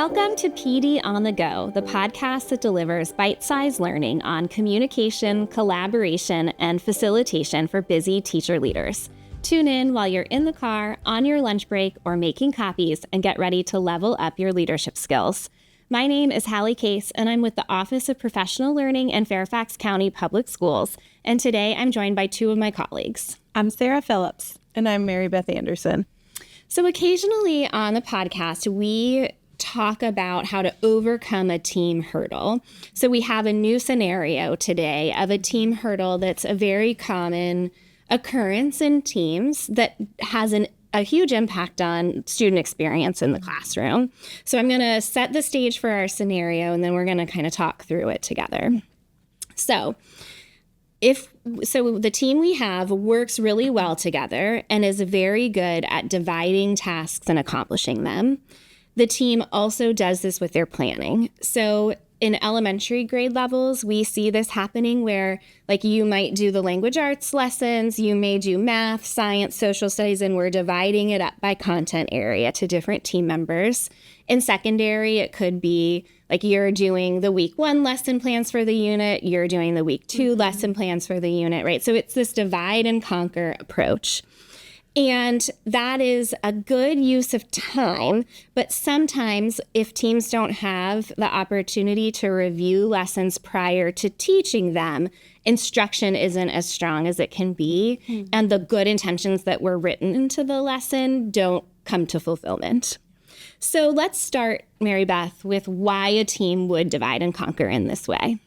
Welcome to PD on the Go, the podcast that delivers bite-sized learning on communication, collaboration, and facilitation for busy teacher leaders. Tune in while you're in the car, on your lunch break, or making copies, and get ready to level up your leadership skills. My name is Hallie Case, and I'm with the Office of Professional Learning in Fairfax County Public Schools, and today I'm joined by two of my colleagues. I'm Sarah Phillips. And I'm Mary Beth Anderson. So occasionally on the podcast, we talk about how to overcome a team hurdle. So we have a new scenario today of a team hurdle that's a very common occurrence in teams that has a huge impact on student experience in the classroom. So I'm going to set the stage for our scenario, and then we're going to kind of talk through it together. So the team we have works really well together and is very good at dividing tasks and accomplishing them. The team also does this with their planning. So in elementary grade levels, we see this happening where like you might do the language arts lessons, you may do math, science, social studies, and we're dividing it up by content area to different team members. In secondary, it could be like you're doing the week 1 lesson plans for the unit, you're doing the week 2 lesson plans for the unit, right? So it's this divide and conquer approach. And that is a good use of time, but sometimes if teams don't have the opportunity to review lessons prior to teaching them, instruction isn't as strong as it can be, and the good intentions that were written into the lesson don't come to fulfillment. So let's start, Mary Beth, with why a team would divide and conquer in this way.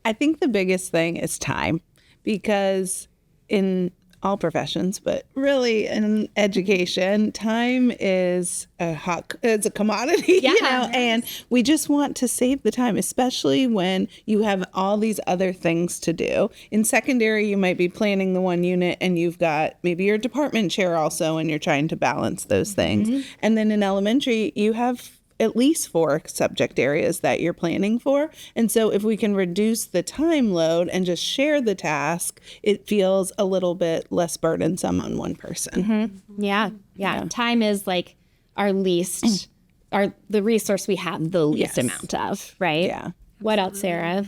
I think the biggest thing is time, because in all professions, but really in education, time is it's a commodity, and we just want to save the time, especially when you have all these other things to do. In secondary, you might be planning the one unit and you've got maybe your department chair also, and you're trying to balance those things. And then in elementary, you have at least 4 subject areas that you're planning for. And so if we can reduce the time load and just share the task, it feels a little bit less burdensome on one person. Yeah. Time is like our least, the resource we have the least amount of, right? Yeah. What else, Sarah?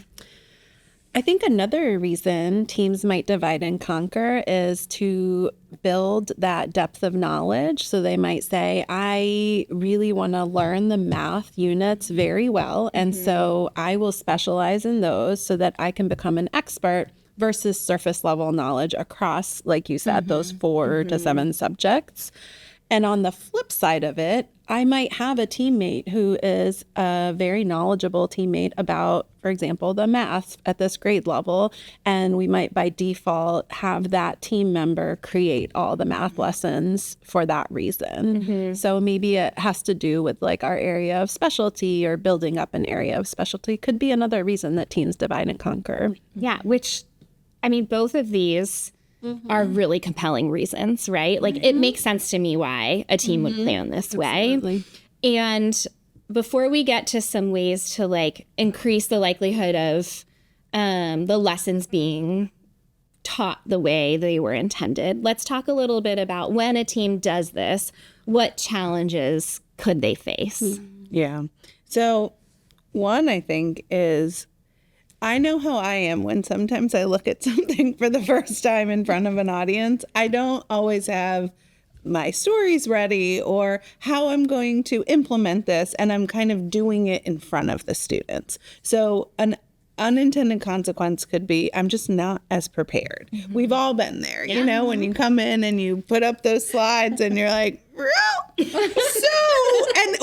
I think another reason teams might divide and conquer is to build that depth of knowledge. So they might say, I really want to learn the math units very well. And so I will specialize in those so that I can become an expert versus surface level knowledge across, like you said, those 4 to 7 subjects. And on the flip side of it, I might have a teammate who is a very knowledgeable teammate about, for example, the math at this grade level. And we might by default have that team member create all the math lessons for that reason. So maybe it has to do with like our area of specialty, or building up an area of specialty could be another reason that teams divide and conquer. Yeah, which, I mean, both of these are really compelling reasons, right? Like it makes sense to me why a team would plan this way. And before we get to some ways to like increase the likelihood of the lessons being taught the way they were intended, let's talk a little bit about when a team does this, what challenges could they face? Yeah. So one, I think, is I know how I am when sometimes I look at something for the first time in front of an audience. I don't always have my stories ready or how I'm going to implement this, and I'm kind of doing it in front of the students. So an unintended consequence could be I'm just not as prepared. We've all been there, you know, when you come in and you put up those slides and you're like,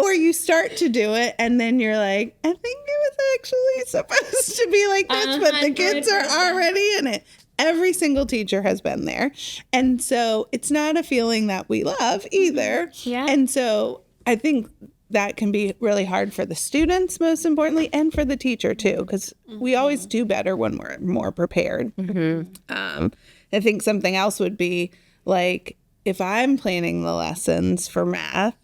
or you start to do it and then you're like, I think it was actually supposed to be like this, but the kids are already in it. Every single teacher has been there. And so it's not a feeling that we love either. Yeah. And so I think that can be really hard for the students, most importantly, and for the teacher too, because we always do better when we're more prepared. I think something else would be like, if I'm planning the lessons for math,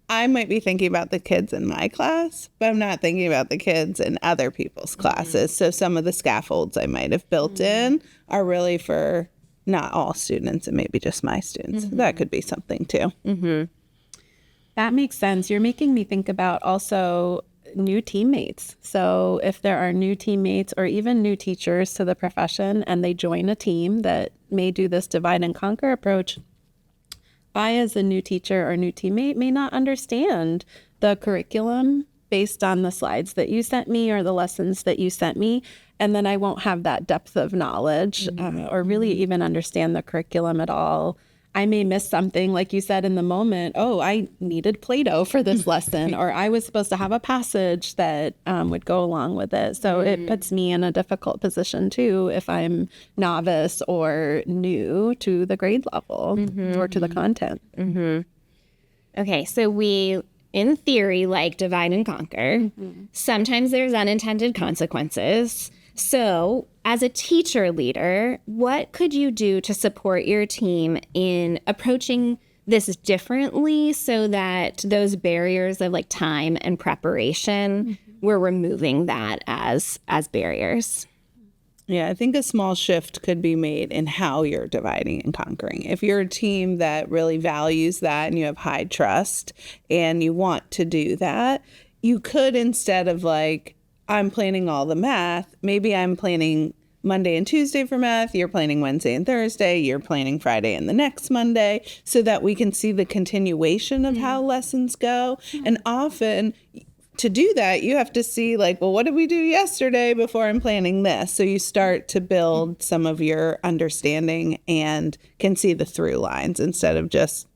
I might be thinking about the kids in my class, but I'm not thinking about the kids in other people's classes. So some of the scaffolds I might have built in are really for not all students and maybe just my students. That could be something too. That makes sense. You're making me think about also new teammates. So if there are new teammates or even new teachers to the profession and they join a team that may do this divide and conquer approach, I, as a new teacher or new teammate, may not understand the curriculum based on the slides that you sent me or the lessons that you sent me. And then I won't have that depth of knowledge or really even understand the curriculum at all. I may miss something, like you said, in the moment. Oh, I needed Play-Doh for this lesson, or I was supposed to have a passage that would go along with it. So it puts me in a difficult position too if I'm novice or new to the grade level or to the content. Okay, so we, in theory, like divide and conquer. Sometimes there's unintended consequences. So as a teacher leader, what could you do to support your team in approaching this differently so that those barriers of like time and preparation, we're removing that as barriers? Yeah, I think a small shift could be made in how you're dividing and conquering. If you're a team that really values that and you have high trust and you want to do that, you could, instead of like, I'm planning all the math, maybe I'm planning Monday and Tuesday for math, you're planning Wednesday and Thursday, you're planning Friday and the next Monday, so that we can see the continuation of how lessons go. And often, to do that, you have to see like, well, what did we do yesterday before I'm planning this? So you start to build some of your understanding and can see the through lines instead of just,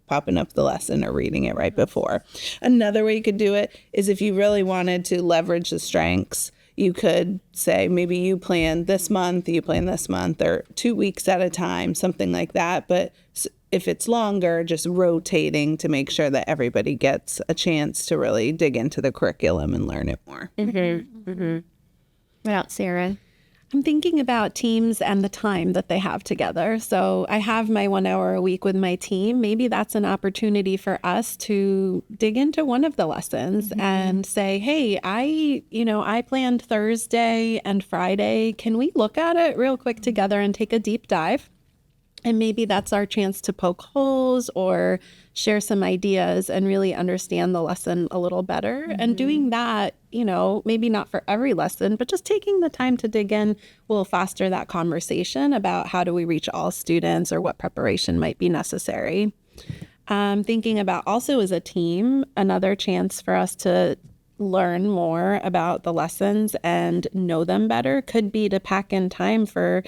popping up the lesson or reading it right before. Another way you could do it is if you really wanted to leverage the strengths, you could say maybe you plan this month, or 2 weeks at a time, something like that. But if it's longer, just rotating to make sure that everybody gets a chance to really dig into the curriculum and learn it more. What else, Sarah? I'm thinking about teams and the time that they have together. So I have my 1 hour a week with my team. Maybe that's an opportunity for us to dig into one of the lessons and say, hey, I planned Thursday and Friday. Can we look at it real quick together and take a deep dive? And maybe that's our chance to poke holes or share some ideas and really understand the lesson a little better. And doing that, maybe not for every lesson, but just taking the time to dig in will foster that conversation about how do we reach all students or what preparation might be necessary. Thinking about also as a team, another chance for us to learn more about the lessons and know them better could be to pack in time for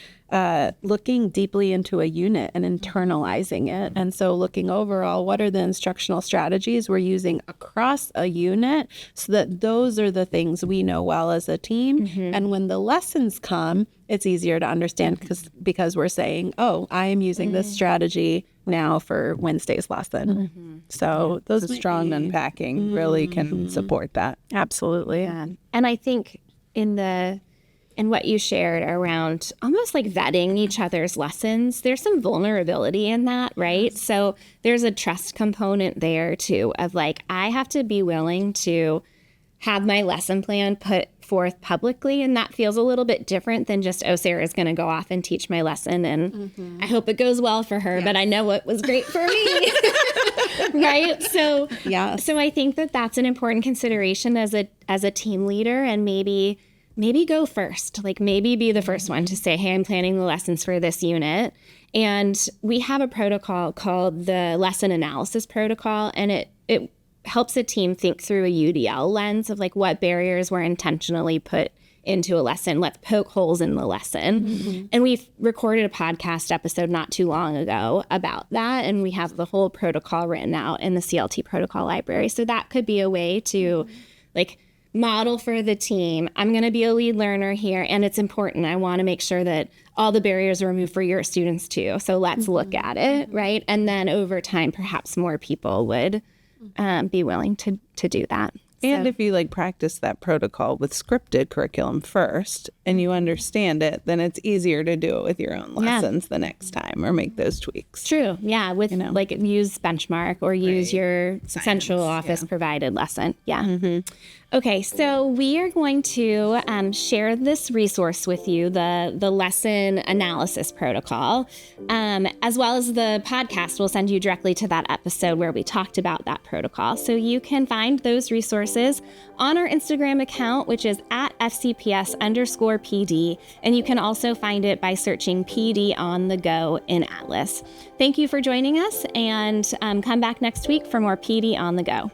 looking deeply into a unit and internalizing it. And so looking overall, what are the instructional strategies we're using across a unit so that those are the things we know well as a team. And when the lessons come, it's easier to understand because we're saying, oh, I am using this strategy now for Wednesday's lesson. So those strong unpacking really can support that. Absolutely. Yeah. And I think in what you shared around almost like vetting each other's lessons, there's some vulnerability in that, right? So there's a trust component there too of like, I have to be willing to have my lesson plan put forth publicly. And that feels a little bit different than just, oh, Sarah's going to go off and teach my lesson. And I hope it goes well for her, but I know what was great for me. Right. So, so I think that that's an important consideration as a team leader, and maybe go first, like maybe be the first one to say, hey, I'm planning the lessons for this unit. And we have a protocol called the lesson analysis protocol, and it helps a team think through a UDL lens of like what barriers were intentionally put into a lesson. Let's poke holes in the lesson. And we've recorded a podcast episode not too long ago about that. And we have the whole protocol written out in the CLT protocol library. So that could be a way to like model for the team. I'm going to be a lead learner here, and it's important. I want to make sure that all the barriers are removed for your students too. So let's look at it, right? And then over time, perhaps more people would be willing to do that. And if you practice that protocol with scripted curriculum first and you understand it, then it's easier to do it with your own lessons the next time or make those tweaks. True. Yeah. With use benchmark or use your central office provided lesson. Yeah. Okay, so we are going to share this resource with you, the lesson analysis protocol, as well as the podcast. We'll send you directly to that episode where we talked about that protocol. So you can find those resources on our Instagram account, which is at FCPS_PD. And you can also find it by searching PD on the Go in Atlas. Thank you for joining us, and come back next week for more PD on the Go.